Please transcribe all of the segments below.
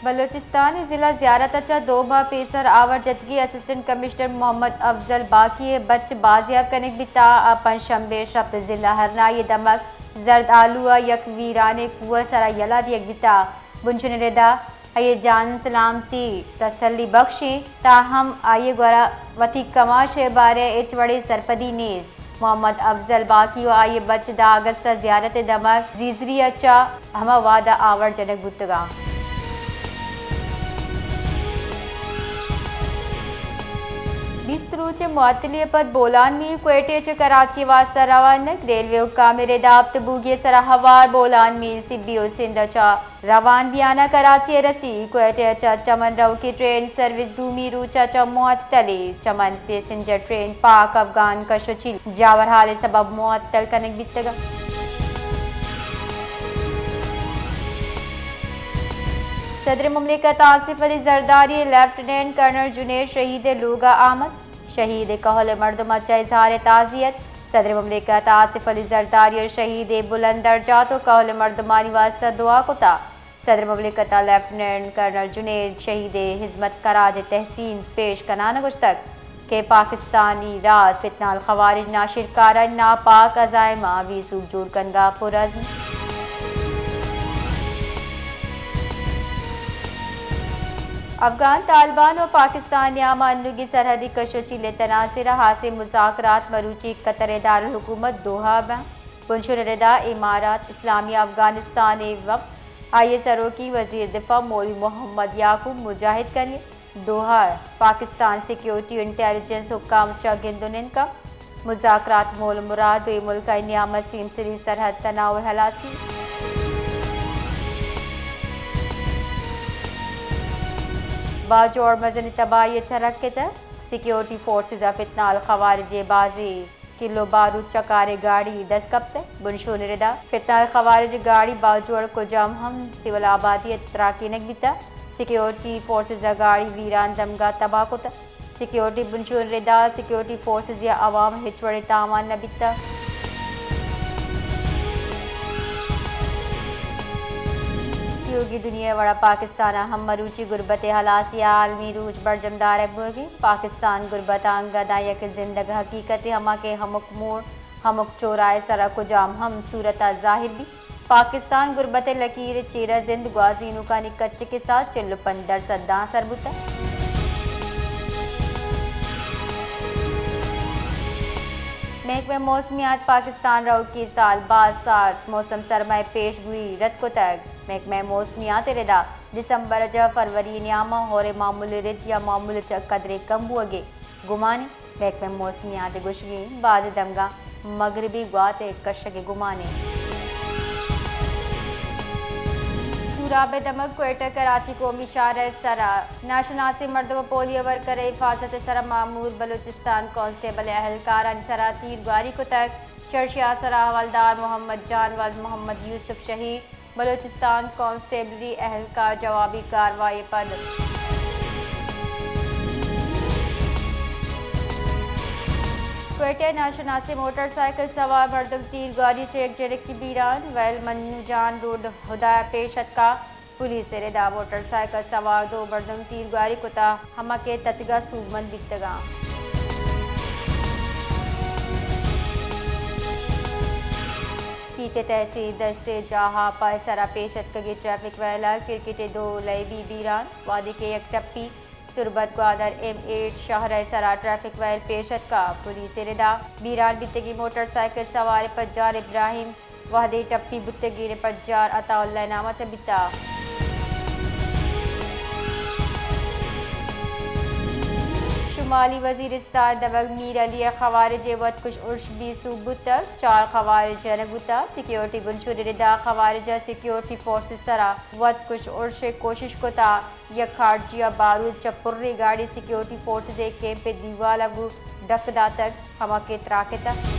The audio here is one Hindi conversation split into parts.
बलोचिस्तान जिला ज़ियारत अच्छा 2 माह पेसर आवर जदगी असिस्टेंट कमिश्नर मोहम्मद अफजल बाकी बच बाजियाब कनेक बिता पंशंबे शब जिला हरना ये दमक जर्द आलुआ यक वीराने कुआ सरा यला दियक बिता बुंचुन रेदा आइए जान सलामती तसल्ली बख्शी ताहम आइए गोरा वती कमाश बारे एच बड़े सरपदी नेज मोहम्मद अफजल बाकी व आइए बच दा अगस्त ज़ियारत दमक जीजरी अच्छा हम वादा आवर जनक बुतगा बिस्तरूचे मुअत्तली पद बोलान में क्वेटे च कराची वास्ता रवानक रेलवे हुक्काम रेदाब्त बूगे सरा हवार बोलान में सिब्बियो सिंध चा रवान बियाना कराची रसी क्वेटे चा चमन रव की ट्रेन सर्विस दूमी रूचा चा मुअत्तली चमन पैसेंजर ट्रेन पाक अफगान कशोचिल जावर हाल सबब मुअत्तल कनक बितगा सदर मुमलिकत आसिफ अली जरदारी लेफ्टिनेंट कर्नल जुनेद शहीद लूगा आमद शहीद कहल मर्दम अच्छा इजहार ताज़ियत सदर मुमलिकत आसिफ अली जरदारी शहीद बुलंद दर्जात कहल मर्दमानी वास्ता दुआ कुता सदर मुमलिकत लेफ्टिनेंट कर्नल जुनेद शहीद हिजमत कराज तहसीन पेश कनान गुश्तक के पाकिस्तानी रात फितनाल खवारिज नाशिर कारन नापाक अजायमा वीसूक जोड़ कनगा पुरज़्म अफगान तालिबान और पाकिस्तान यामानू की सरहदी कशोचिले तनासिर हासिल मुज़ाकरात मरूची कतर दारुल हुकूमत दोहा में पुंशुर रदा इमारात इस्लामी अफगानिस्तान वक्त आइए सरों की वज़ीर दिफा मौलवी मोहम्मद याकूब मुजाहिद कर दोहा पाकिस्तान सिक्योरिटी इंटेलिजेंस हुक्काम गिंदुन का मुज़ाकरात मोल मुराद मुल्क नियामत सीमसरी सरहद तनाव हलासी बाजू और मजनी तबाही चरक के तक सिक्योरिटी फोर्सेज फितनाल खवारिज बाजी किलो बारूद चकारे गाड़ी 10 कब तक बुनशो निरदा फितनाल खवारिज गाड़ी बाजू और को जाम हम सिविल आबादी तराकीनक बिता सिक्योरिटी फोर्सेज गाड़ी वीरान दमगा तबाह को तक सिक्योरिटी बुनशो निरदा सिक्योरिटी फोर्सेज या अवाम हिचवड़े तामान न बिता योगी दुनिया वड़ा पाकिस्तान हम मरूची गुरबत हलासी आलमी रूज बरजमदार बोगी पाकिस्तान गुरबत अंगदाया के जिंदग हकीकत हमा के हमुक मोड़ हमुक चोराए सरा को जाम हम सूरत जाहिर भी पाकिस्तान गुरबत लकीर चेरा जिंद ग्वाजीनू का निकच्चे के साथ चिल्लुपंदर सद्दा सरबुता महकमे मौसमियात पाकिस्तान रहो की साल बाद साथ मौसम सरमाए पेश हुई रत को तक महकमे मौसमियात रेदा दिसंबर ज फरवरी न्यामा होरे मामूल रिज या मामूल च कदरे कम हुए गुमाने महकमे मौसमियात गुशगी बाद दमगा मगरबी ग्वाते कशगे गुमाने सूराब दमक क्वेटा कराची कौमी शाहर सरा नाशनासी मर्दम पोलियो वर्कर हिफाजत सरा मामूर बलूचिस्तान कांस्टेबल अहलकार सरा तीरगारी को तक चर्चिया सरा हवलदार मोहम्मद जानवाल मोहम्मद यूसुफ शहीद बलूचिस्तान कांस्टेबलरी अहलकार जवाबी कार्रवाई पर क्वेटा नाशनासी मोटरसाइकिल सवार मर्दम तीरगारी से एक जरक की बीरान वैल मन्नूजान रोड हुदाया पेशत का पुलिस रेदा मोटरसाइकिल सवार 2 मर्दम तीरगारी कुता हमा के ततगा सूबमंद बिकतगा कीते तहसील दस्ते जहा पर सरा पेशत कगे ट्रैफिक वैला क्रिकेटे 2 लैबी बीरान वादी के एक टप्पी तुरबत ग्वादर M8 शहर सरा ट्रैफिक वैल पेशत का पुलिस रेदा बीरान बितगी मोटरसाइकिल सवार पज्जार इब्राहिम वादे टप्पी बुतगी पज्जार अताउल्ला नामा से बिता शुमाली वजीरिस्तान दबग मीर अली खवारिज वत कुछ उर्श भी सूबुत तक 4 खवारिज नगुता सिक्योरिटी बुनशुर रिदा खवारिज सिक्योरिटी फोर्सेस सरा वत कुछ उर्श कोशिश को ता यह खारजिया बारूद चपुर्री गाड़ी सिक्योरिटी फोर्सेस एक कैंप पे दीवा लगू डकदा तक हमा के तराके तक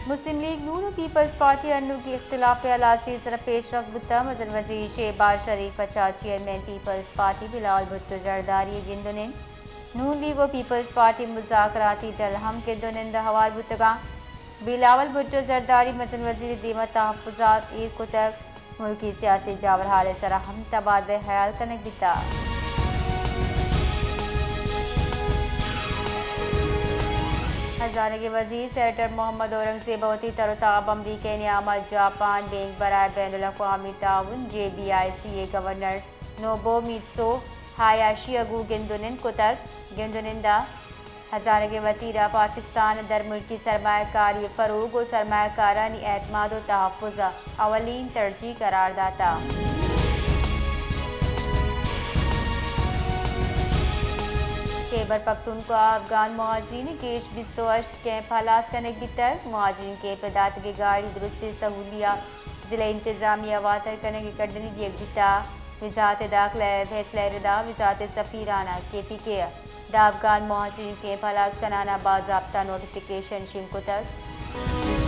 मुस्लिम लीग नून और पीपल्स पार्टी अन्नू की इख्तिलाफ अलासी तरफ पेशरफ बुता मजन वजीर शहबाज शरीफ अच्छा chairman Peoples Party Bilawal Bhutto Zardari गिंदुन नून लीग और पीपल्स पार्टी मुज़ाकराती दल हम गिंदुन हवार बुतगा बिलावल भुट्टो जरदारी मतन वजीर दीमा तहफ़्फ़ुज़ात ईद को तक मुल्की सियासी जावर हाल सरा हम तबादले ख्याल कनक बिता खजाने के वजीर सेनेटर मोहम्मद औरंगजेब वती तरोताब अमरीकी नियामत जापान बैंक बराए बैनुल अक़वामी ताउन JBICA गवर्नर नोबुमित्सु हायाशी अगू गिंदुनिन कुतक गिंदुनिंदा खजाने के वजीरा पाकिस्तान दर मुल्की सरमायाकारी फ़रोग और सरमायाकारानी एतमाद और तहफ़्फ़ुज़ अवलीन तरजीह करार दाता खैबर पख्तूनख्वा अफगान मुहाजिरीन केश बिस्तोश कैंप हलास करने की तर्क मुहाजिरीन के पदार्थ की गाड़ी दुरुस्त सहूलिया जिला इंतजामिया वातर करने की कड़नी की अगता वजारत दाखिला फैसला रदा वजारत सफ़ीराना KPK दा अफगान मुहाजिरीन कैंप हलास कराना बाज़ाब्ता नोटिफिकेशन शिंको तक